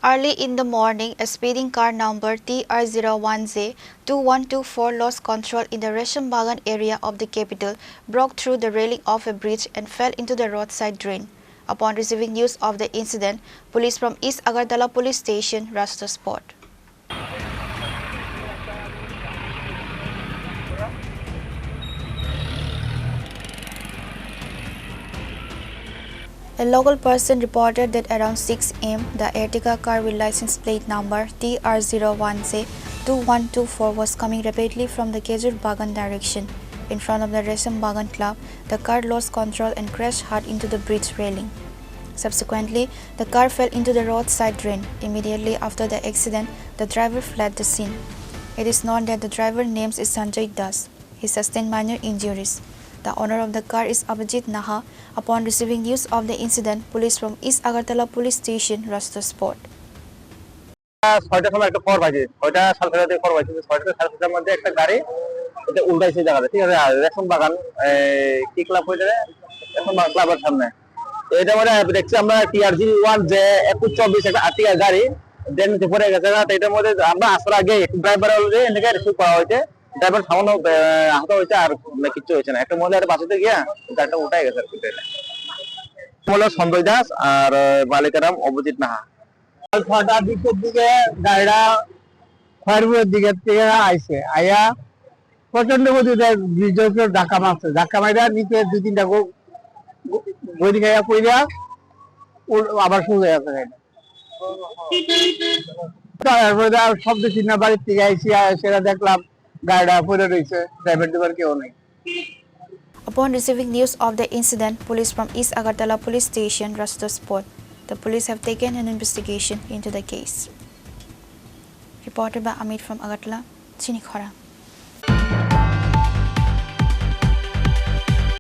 Early in the morning, a speeding car number TR01J 2124 lost control in the Resham Bagan area of the capital, broke through the railing of a bridge and fell into the roadside drain. Upon receiving news of the incident, police from East Agartala Police Station rushed the spot. A local person reported that around 6 am, the Ertiga car with license plate number TR01J 2124 was coming rapidly from the Khorang Bagan direction. In front of the Resham Bagan club, the car lost control and crashed hard into the bridge railing. Subsequently, the car fell into the roadside drain. Immediately after the accident, the driver fled the scene. It is known that the driver's name is Sanjay Das. He sustained minor injuries. The owner of the car is Abhijit Naha. Upon receiving news of the incident, police from East Agartala Police Station rushed the spot. রেশম বাগান কি club হয়ে যায় রেশম ক্লাবের সামনে এটা মানে দেখছি আমরা TR01J 2124 একটা আটিয়া গাড়ি ড্রেনে পড়ে গেছে না এটার মধ্যে আমরা আসার আগে ড্রাইভার অলরেডি এদিকে রিসিভ করা হয়েছে ড্রাইভার সামান্য আহত হয়েছে আর কিছু হয়েছে না একটা মহিলার পাশে গিয়া গাড়িটা উঠাই গেছে বলে সঞ্জয় দাস আর বালিকার নাম অভিজিৎ নাহা 6টার দিকে গাড়িটা খয়রপুরের দিকে থেকে আইছে আয়া প্রচন্ড গতিতে ব্রিজের উপর ধাক্কা মারছে নিচে দুই তিনটা বই গায়া পইরা আবার সোজা আছে তারপরে শব্দ চিহ্ন বাড়ির থেকে আইসি সেটা দেখলাম গাড়িটা পড়ে রয়েছে ড্রাইভার কেউ নেই Upon receiving news of the incident, police from East Agartala Police Station rushed the spot. The police have taken an investigation into the case. Reported by Amit from Agartala, Chini Khorang.